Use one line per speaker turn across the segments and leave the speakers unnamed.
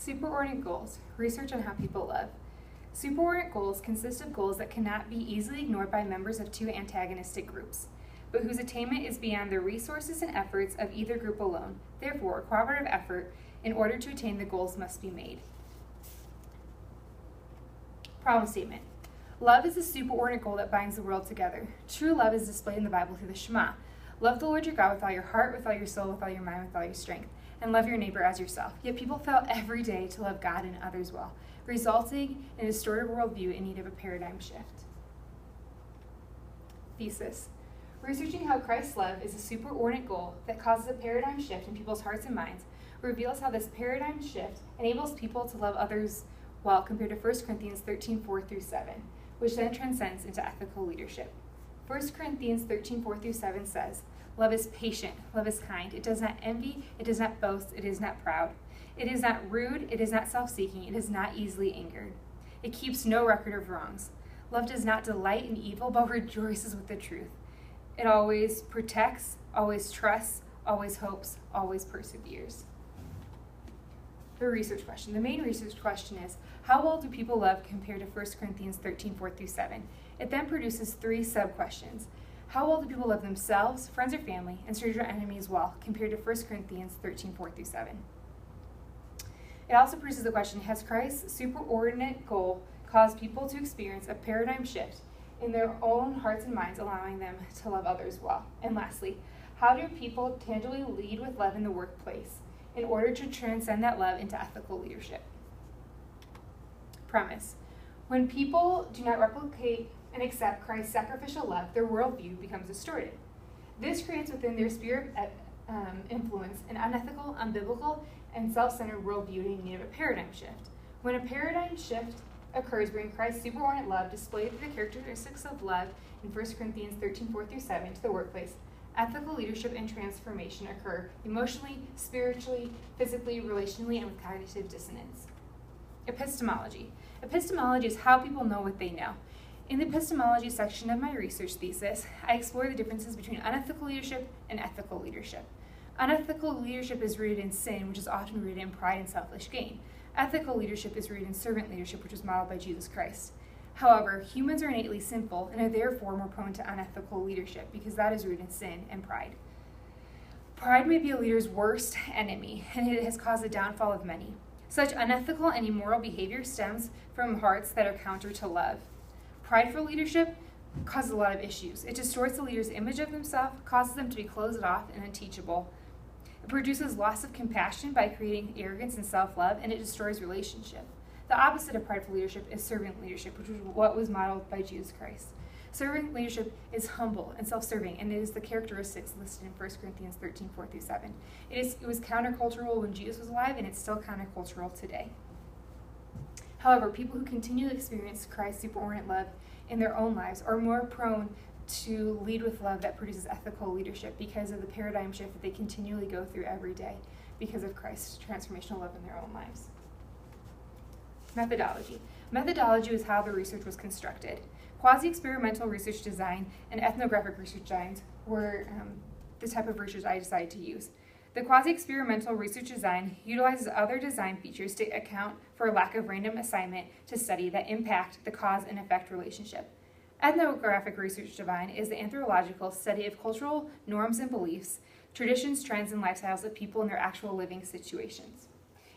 Superordinate goals. Research on how people love. Superordinate goals consist of goals that cannot be easily ignored by members of two antagonistic groups, but whose attainment is beyond the resources and efforts of either group alone. Therefore, cooperative effort in order to attain the goals must be made. Problem statement. Love is the superordinate goal that binds the world together. True love is displayed in the Bible through the Shema. Love the Lord your God with all your heart, with all your soul, with all your mind, with all your strength, and love your neighbor as yourself. Yet people fail every day to love God and others well, resulting in a distorted worldview in need of a paradigm shift. Thesis. Researching how Christ's love is a superordinate goal that causes a paradigm shift in people's hearts and minds reveals how this paradigm shift enables people to love others well compared to 1 Corinthians 13:4-7, which then transcends into ethical leadership. 1 Corinthians 13:4-7 says, "Love is patient, love is kind, it does not envy, it does not boast, it is not proud. It is not rude, it is not self-seeking, it is not easily angered. It keeps no record of wrongs. Love does not delight in evil, but rejoices with the truth. It always protects, always trusts, always hopes, always perseveres." The research question. The main research question is, how well do people love compared to 1 Corinthians 13:4-7? It then produces 3 sub-questions. How well do people love themselves, friends or family, and stranger enemies well compared to 1 Corinthians 13:4-7? It also produces the question, has Christ's superordinate goal caused people to experience a paradigm shift in their own hearts and minds, allowing them to love others well? And lastly, how do people tangibly lead with love in the workplace in order to transcend that love into ethical leadership? Premise. When people do not replicate and accept Christ's sacrificial love, their worldview becomes distorted. This creates within their sphere of influence an unethical, unbiblical, and self-centered worldview in need of a paradigm shift. When a paradigm shift occurs, bringing Christ's superordinate love displayed through the characteristics of love in 1 Corinthians 13:4-7 to the workplace, ethical leadership and transformation occur emotionally, spiritually, physically, relationally, and with cognitive dissonance. Epistemology. Epistemology is how people know what they know. In the epistemology section of my research thesis, I explore the differences between unethical leadership and ethical leadership. Unethical leadership is rooted in sin, which is often rooted in pride and selfish gain. Ethical leadership is rooted in servant leadership, which was modeled by Jesus Christ. However, humans are innately sinful and are therefore more prone to unethical leadership because that is rooted in sin and pride. Pride may be a leader's worst enemy, and it has caused the downfall of many. Such unethical and immoral behavior stems from hearts that are counter to love. Prideful leadership causes a lot of issues. It distorts the leader's image of themselves, causes them to be closed off and unteachable. It produces loss of compassion by creating arrogance and self-love, and it destroys relationship. The opposite of prideful leadership is servant leadership, which is what was modeled by Jesus Christ. Servant leadership is humble and self-serving, and it is the characteristics listed in 1 Corinthians 13:4-7. It was countercultural when Jesus was alive, and it's still countercultural today. However, people who continue to experience Christ's superordinate love in their own lives are more prone to lead with love that produces ethical leadership because of the paradigm shift that they continually go through every day because of Christ's transformational love in their own lives. Methodology. Methodology is how the research was constructed. Quasi-experimental research design and ethnographic research designs were the type of research I decided to use. The quasi-experimental research design utilizes other design features to account for a lack of random assignment to study that impact the cause and effect relationship. Ethnographic research design is the anthropological study of cultural norms and beliefs, traditions, trends, and lifestyles of people in their actual living situations.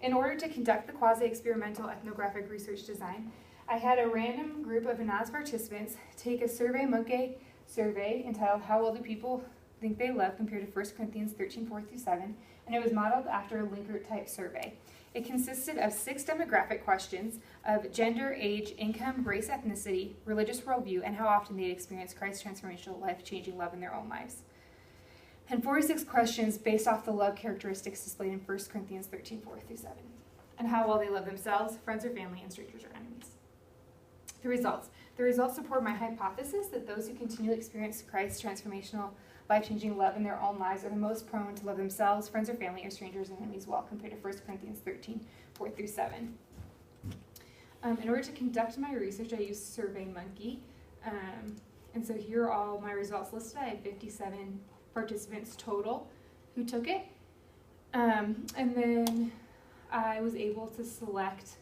In order to conduct the quasi-experimental ethnographic research design, I had a random group of anonymous participants take a SurveyMonkey survey entitled "How Well Do People Think They Love" compared to 1 Corinthians 13:4-7, and it was modeled after a Likert-type survey. It consisted of 6 demographic questions of gender, age, income, race, ethnicity, religious worldview, and how often they had experienced Christ's transformational, life-changing love in their own lives. And 46 questions based off the love characteristics displayed in 1 Corinthians 13:4-7, and how well they love themselves, friends or family, and strangers or enemies. The results. The results support my hypothesis that those who continually experience Christ's transformational, life-changing love in their own lives are the most prone to love themselves, friends or family, or strangers and enemies well compared to 1 Corinthians 13:4-7. In order to conduct my research, I used SurveyMonkey. And so here are all my results listed. I had 57 participants total who took it. And then I was able to select,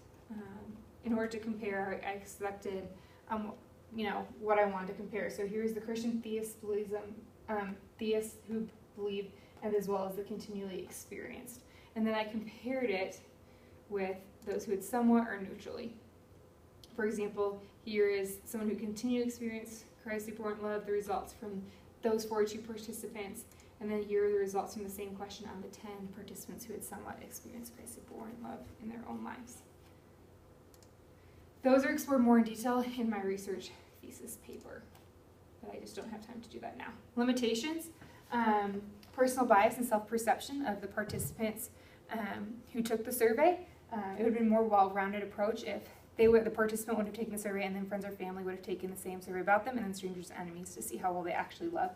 in order to compare, I selected, what I wanted to compare. So here's the Christian theists who believe, and as well as the continually experienced. And then I compared it with those who had somewhat or neutrally. For example, here is someone who continued to experience Christ's abhorrent love, the results from those 42 participants, and then here are the results from the same question on the 10 participants who had somewhat experienced Christ's abhorrent love in their own lives. Those are explored more in detail in my research thesis paper, but I just don't have time to do that now. Limitations, personal bias and self-perception of the participants who took the survey. It would have been a more well-rounded approach if the participant would have taken the survey and then friends or family would have taken the same survey about them, and then strangers and enemies to see how well they actually love.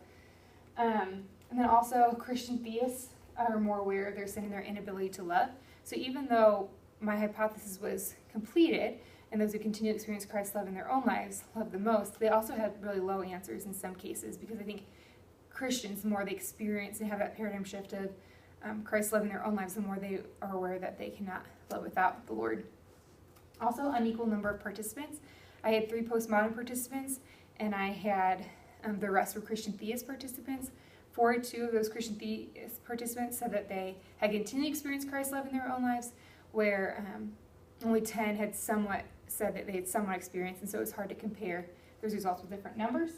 And then also Christian theists are more aware of their sin and their inability to love. So even though my hypothesis was completed, and those who continue to experience Christ's love in their own lives love the most, they also had really low answers in some cases, because I think Christians, the more they experience and have that paradigm shift of Christ's love in their own lives, the more they are aware that they cannot love without the Lord. Also, unequal number of participants. I had 3 postmodern participants, and I had the rest were Christian theist participants. 42 of those Christian theist participants said that they had continued to experience Christ's love in their own lives, where only 10 had somewhat said that they had somewhat experienced, and so it was hard to compare those results with different numbers.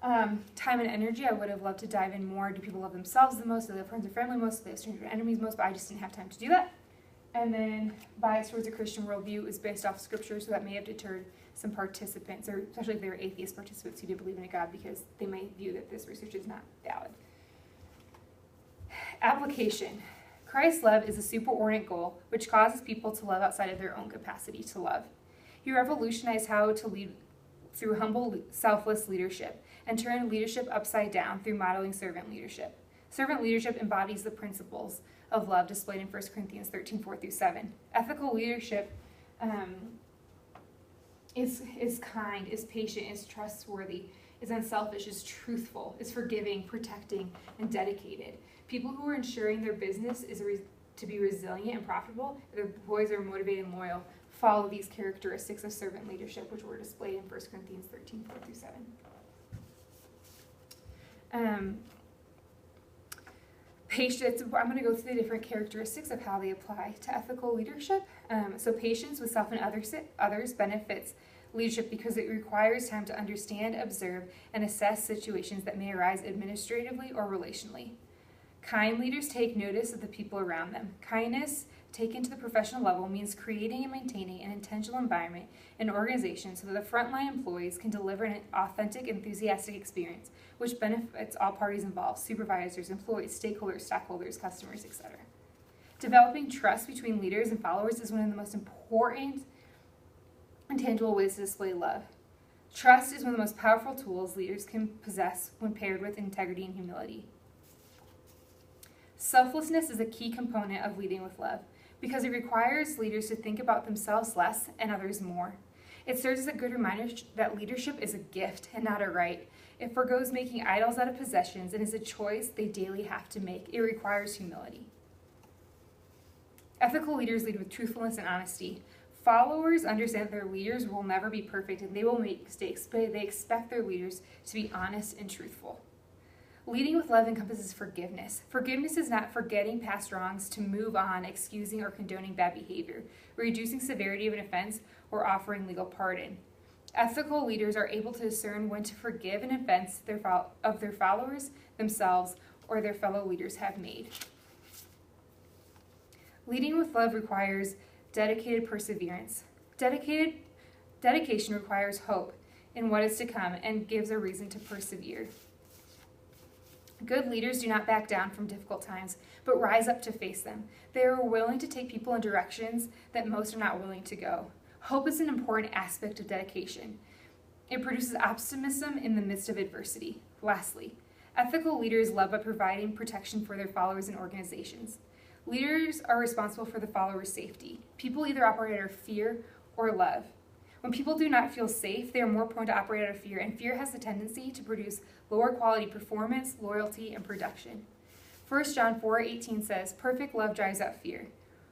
Time and energy, I would have loved to dive in more. Do people love themselves the most? Do they love friends or family most? Do they have strangers or enemies most? But I just didn't have time to do that. And then bias towards a Christian worldview is based off scripture, so that may have deterred some participants, or especially if they were atheist participants who did believe in a God, because they may view that this research is not valid. Application. Christ's love is a superordinate goal which causes people to love outside of their own capacity to love. He revolutionized how to lead through humble, selfless leadership, and turned leadership upside down through modeling servant leadership. Servant leadership embodies the principles of love displayed in 1 Corinthians 13:4-7. Ethical leadership is kind, is patient, is trustworthy, is unselfish, is truthful, is forgiving, protecting, and dedicated. People who are ensuring their business is to be resilient and profitable, their employees are motivated and loyal, follow these characteristics of servant leadership, which were displayed in 1 Corinthians 13:4-7. Patience, I'm going to go through the different characteristics of how they apply to ethical leadership. So patience with self and others benefits leadership because it requires time to understand, observe, and assess situations that may arise administratively or relationally. Kind leaders take notice of the people around them. Kindness, taken to the professional level, means creating and maintaining an intentional environment in an organization so that the frontline employees can deliver an authentic, enthusiastic experience, which benefits all parties involved: supervisors, employees, stakeholders, stockholders, customers, etc. Developing trust between leaders and followers is one of the most important and tangible ways to display love. Trust is one of the most powerful tools leaders can possess when paired with integrity and humility. Selflessness is a key component of leading with love because it requires leaders to think about themselves less and others more. It serves as a good reminder that leadership is a gift and not a right. It forgoes making idols out of possessions and is a choice they daily have to make. It requires humility. Ethical leaders lead with truthfulness and honesty. Followers understand that their leaders will never be perfect and they will make mistakes, but they expect their leaders to be honest and truthful. Leading with love encompasses forgiveness. Forgiveness is not forgetting past wrongs to move on, excusing or condoning bad behavior, reducing severity of an offense, or offering legal pardon. Ethical leaders are able to discern when to forgive an offense of their followers, themselves, or their fellow leaders have made. Leading with love requires dedicated perseverance. Dedication requires hope in what is to come and gives a reason to persevere. Good leaders do not back down from difficult times, but rise up to face them. They are willing to take people in directions that most are not willing to go. Hope is an important aspect of dedication. It produces optimism in the midst of adversity. Lastly, ethical leaders love by providing protection for their followers and organizations. Leaders are responsible for the followers' safety. People either operate out of fear or love. When people do not feel safe, they are more prone to operate out of fear, and fear has the tendency to produce lower quality performance, loyalty, and production. 1 John 4:18 says, "Perfect love drives out fear,"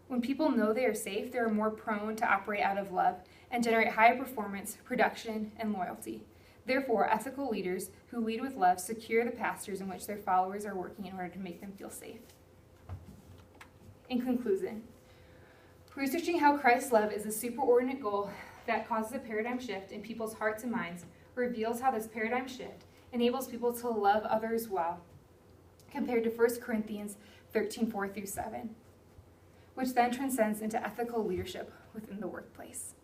When people know they are safe, they are more prone to operate out of love and generate higher performance, production, and loyalty. Therefore, ethical leaders who lead with love secure the pastures in which their followers are working in order to make them feel safe. In conclusion, researching how Christ's love is a superordinate goal that causes a paradigm shift in people's hearts and minds reveals how this paradigm shift enables people to love others well, compared to 1 Corinthians 13:4-7, which then transcends into ethical leadership within the workplace.